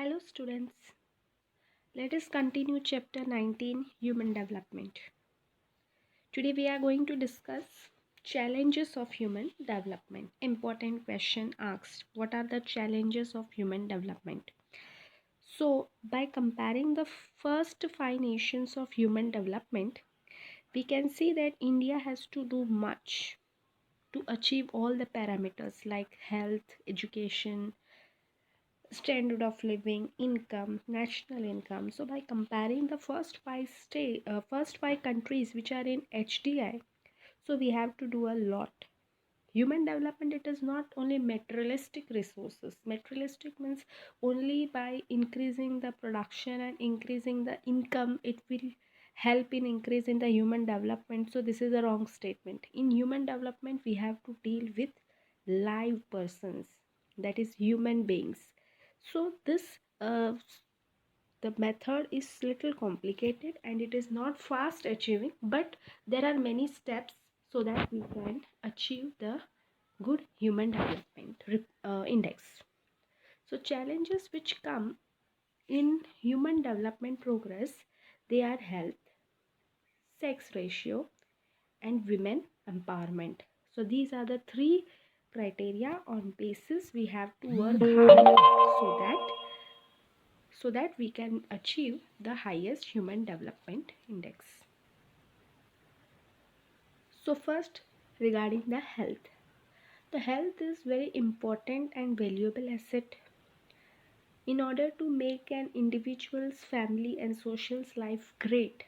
Hello students, let us continue chapter 19 Human Development. Today we are going to discuss challenges of human development. Important question asked, what are the challenges of human development? So by comparing the first five nations of human development, we can see that India has to do much to achieve all the parameters like health, education, standard of living, income, national income. So by comparing the first five countries which are in HDI, so we have to do a lot. Human development, it is not only materialistic resources. Materialistic means only by increasing the production and increasing the income it will help in increasing the human development. So this is a wrong statement. In human development we have to deal with live persons, that is human beings. So this the method is little complicated and it is not fast achieving, but there are many steps so that we can achieve the good human development index. So challenges which come in human development progress, they are health, sex ratio, and women empowerment. So these are the three criteria on basis we have to work hard so that we can achieve the highest human development index. So first, regarding the health. The health is very important and valuable asset. In order to make an individual's family and social life great,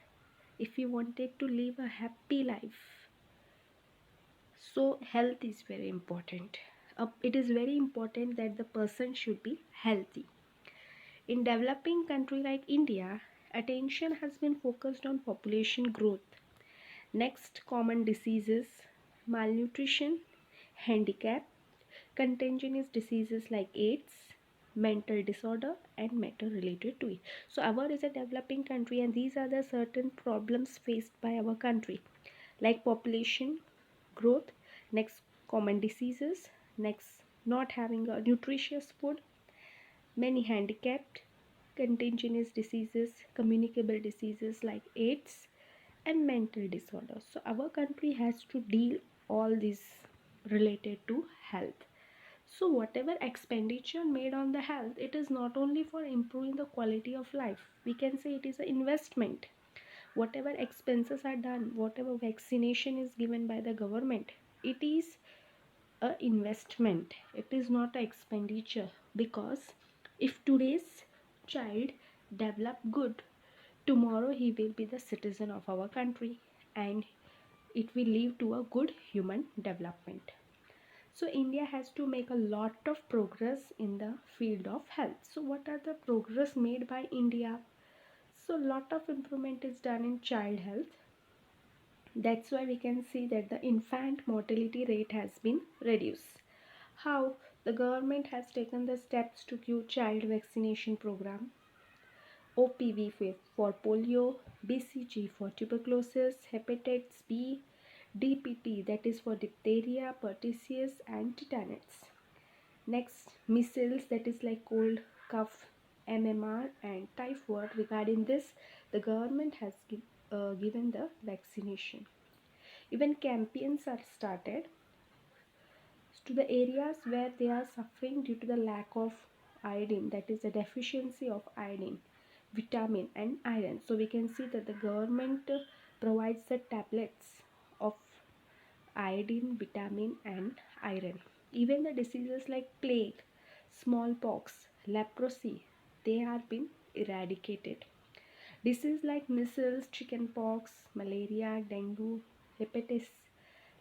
if you wanted to live a happy life, so health is very important. It is very important that the person should be healthy. In developing country like India, attention has been focused on population growth. Next, common diseases, malnutrition, handicap, contagious diseases like AIDS, mental disorder, and matter related to it. So our is a developing country and these are the certain problems faced by our country, like population growth, next common diseases, next not having a nutritious food, many handicapped, contagious diseases, communicable diseases like AIDS, and mental disorders. So our country has to deal all these related to health. So whatever expenditure made on the health, it is not only for improving the quality of life. We can say it is an investment. Whatever expenses are done, whatever vaccination is given by the government, it is a investment. It is not an expenditure, because if today's child develop good, tomorrow he will be the citizen of our country and it will lead to a good human development. So India has to make a lot of progress in the field of health. So what are the progress made by India? So lot of improvement is done in child health. That's why we can see that the infant mortality rate has been reduced. How? The government has taken the steps to give child vaccination program, OPV for polio, BCG for tuberculosis, hepatitis B, DPT, that is for diphtheria, pertussis, and tetanus. Next, measles, that is like cold, cough, MMR, and typhoid. Regarding this, the government has given the vaccination. Even campaigns are started to the areas where they are suffering due to the lack of iodine, that is the deficiency of iodine, vitamin, and iron. So we can see that the government provides the tablets of iodine, vitamin, and iron. Even the diseases like plague, smallpox, leprosy, they have been eradicated. Diseases like measles, chickenpox, malaria, dengue, hepatitis,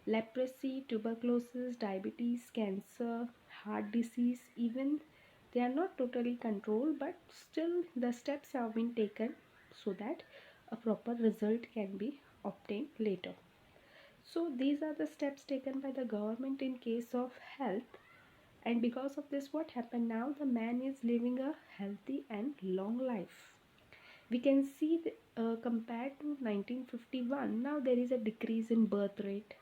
leprosy, tuberculosis, diabetes, cancer, heart disease, even they are not totally controlled, but still the steps have been taken so that a proper result can be obtained later. So these are the steps taken by the government in case of health, and because of this, what happened now, the man is living a healthy and long life. We can see compared to 1951, now there is a decrease in birth rate,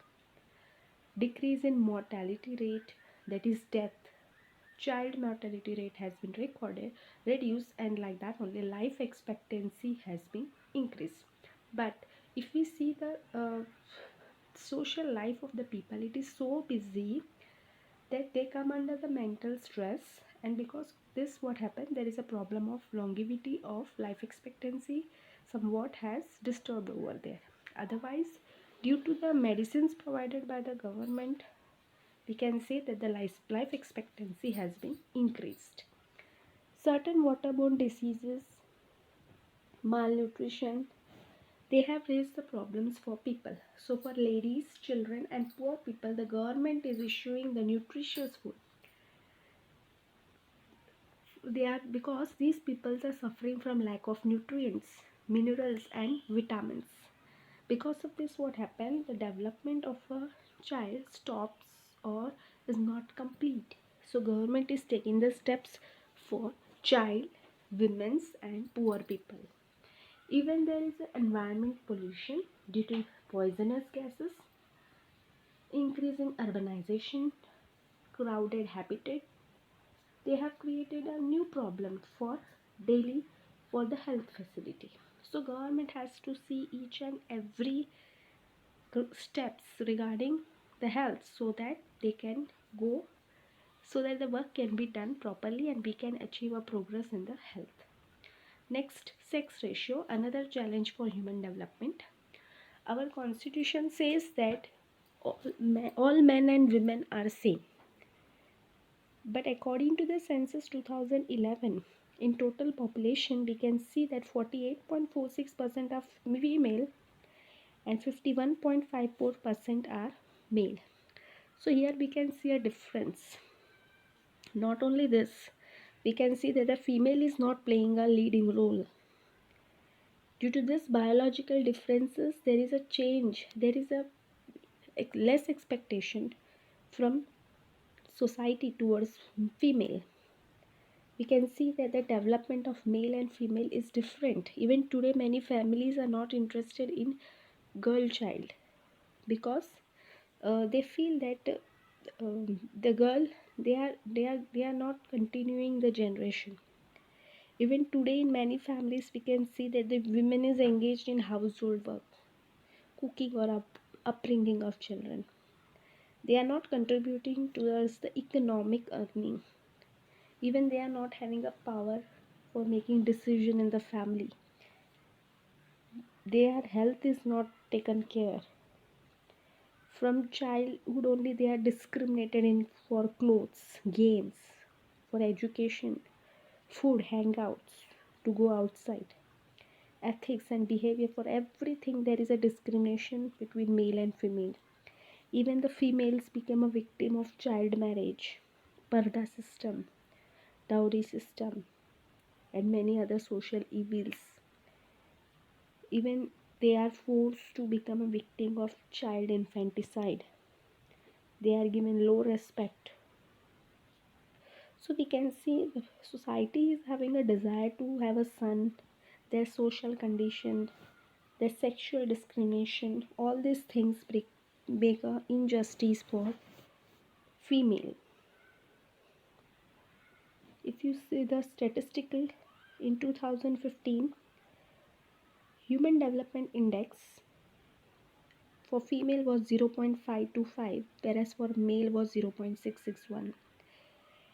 decrease in mortality rate, that is death, child mortality rate has been recorded reduced, and like that only life expectancy has been increased. But if we see the social life of the people, it is so busy that they come under the mental stress, and because of this, what happened, there is a problem of longevity of life expectancy somewhat has disturbed over there. Otherwise, due to the medicines provided by the government, we can say that the life expectancy has been increased. Certain waterborne diseases, malnutrition, they have raised the problems for people. So for ladies, children and poor people, the government is issuing the nutritious food. They are, because these people are suffering from lack of nutrients, minerals and vitamins. Because of this, what happened, the development of a child stops or is not complete. So government is taking the steps for child, women's and poor people. Even there is environment pollution due to poisonous gases, increasing urbanization, crowded habitat. They have created a new problem for daily, for the health facility. So government has to see each and every steps regarding the health, so that they can go, so that the work can be done properly and we can achieve a progress in the health. Next, sex ratio, another challenge for human development. Our constitution says that all men and women are same, but according to the census 2011, in total population we can see that 48.46% are female and 51.54% are male. So here we can see a difference. Not only this, we can see that the female is not playing a leading role. Due to this biological differences, there is a change, there is a less expectation from society towards female. We can see that the development of male and female is different. Even today many families are not interested in girl child, because they feel that the girl, they are not continuing the generation. Even today in many families we can see that the women is engaged in household work, cooking or upbringing of children. They are not contributing towards the economic earning. Even they are not having a power for making decision in the family. Their health is not taken care. From childhood only they are discriminated in for clothes, games, for education, food, hangouts, to go outside, ethics and behavior. For everything there is a discrimination between male and female. Even the females become a victim of child marriage, parda system, dowry system, and many other social evils. Even they are forced to become a victim of child infanticide. They are given low respect. So we can see the society is having a desire to have a son, their social condition, their sexual discrimination, all these things make a injustice for female. If you see the statistical, in 2015, Human Development Index for female was 0.525, whereas for male was 0.661.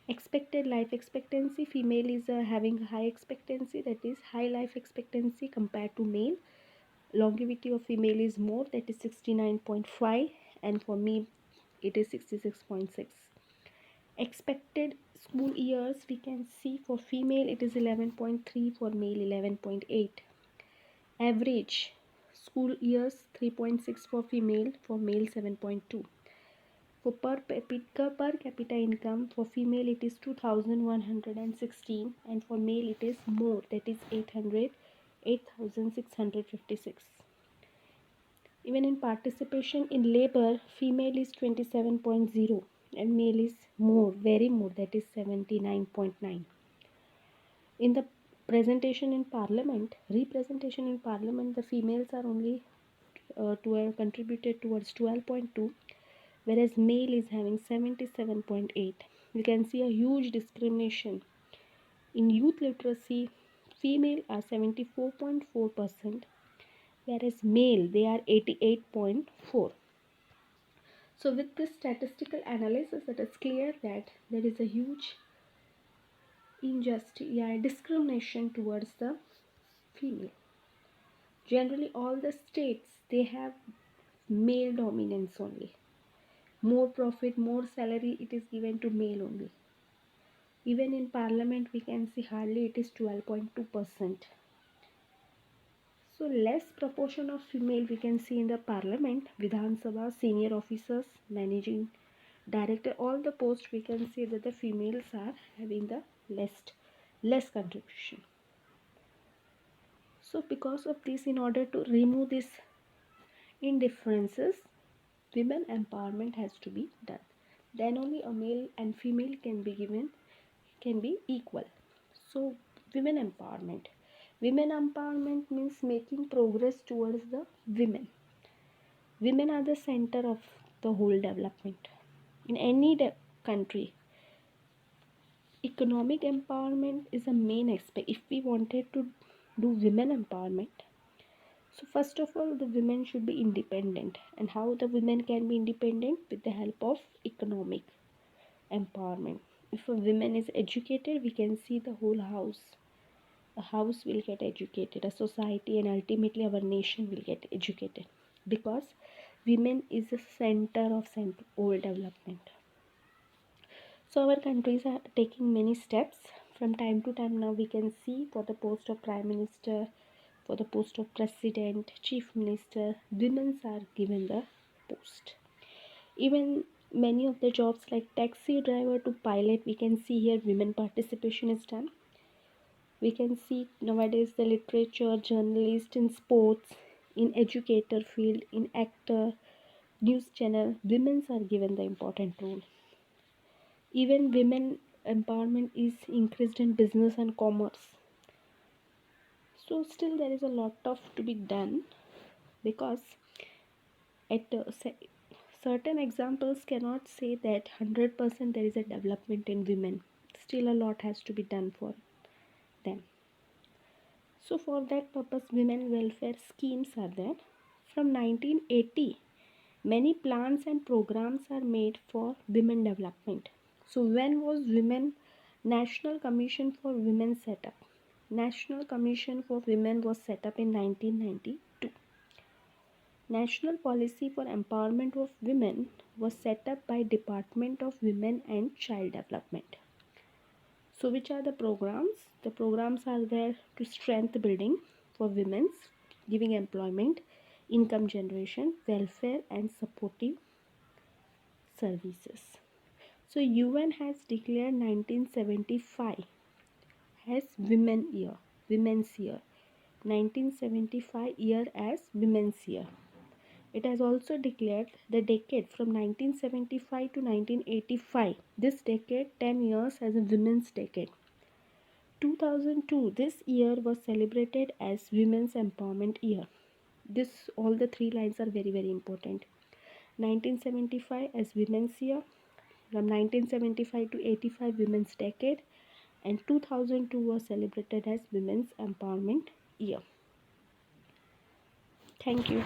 Expected life expectancy, female is having high expectancy, that is high life expectancy compared to male. Longevity of female is more, that is 69.5, and for me it is 66.6. Expected school years, we can see for female it is 11.3, for male 11.8. Average school years 3.6 for female, for male 7.2. For per capita income, for female it is 2116, and for male it is more, that is 8656. Even in participation in labor, female is 27.0 and male is more, very more, that is 79.9. In the representation in parliament, the females are only contributed towards 12.2, whereas male is having 77.8. you can see a huge discrimination. In youth literacy, female are 74.4%, whereas male they are 88.4. So with this statistical analysis, it is clear that there is a huge injustice, discrimination towards the female. Generally, all the states they have male dominance only. More profit, more salary, it is given to male only. Even in parliament, we can see hardly it is 12.2%. So less proportion of female we can see in the parliament, Vidhan Sabha, senior officers, managing director, all the posts we can see that the females are having the less contribution. So because of this, in order to remove these indifferences, women empowerment has to be done. Then only a male and female can be equal. So women empowerment. Women empowerment means making progress towards the women. Women are the center of the whole development. In any country, economic empowerment is a main aspect. If we wanted to do women empowerment, so first of all, the women should be independent. And how the women can be independent? With the help of economic empowerment. If a woman is educated, we can see the whole house. A house will get educated, a society, and ultimately our nation will get educated. Because women is the center of all development. So our countries are taking many steps. From time to time now we can see for the post of Prime Minister, for the post of President, Chief Minister, women are given the post. Even many of the jobs like taxi driver to pilot, we can see here women participation is done. We can see nowadays the literature, journalist, in sports, in educator field, in actor, news channel, women are given the important role. Even women empowerment is increased in business and commerce. So still there is a lot of to be done, because at certain examples cannot say that 100% there is a development in women. Still a lot has to be done for them. So for that purpose, women welfare schemes are there. From 1980, many plans and programs are made for women development. So when was Women National Commission for Women set up? National Commission for Women was set up in 1992. National Policy for Empowerment of Women was set up by Department of Women and Child Development. So which are the programs? The programs are there to strength building for women, giving employment, income generation, welfare and supportive services. So UN has declared 1975 as Women's Year. 1975 year as Women's Year. It has also declared the decade from 1975 to 1985. This decade, 10 years, as a Women's Decade. 2002, this year was celebrated as Women's Empowerment Year. All the three lines are very, very important. 1975 as Women's Year, from 1975 to 85 Women's Decade, and 2002 was celebrated as Women's Empowerment Year. Thank you.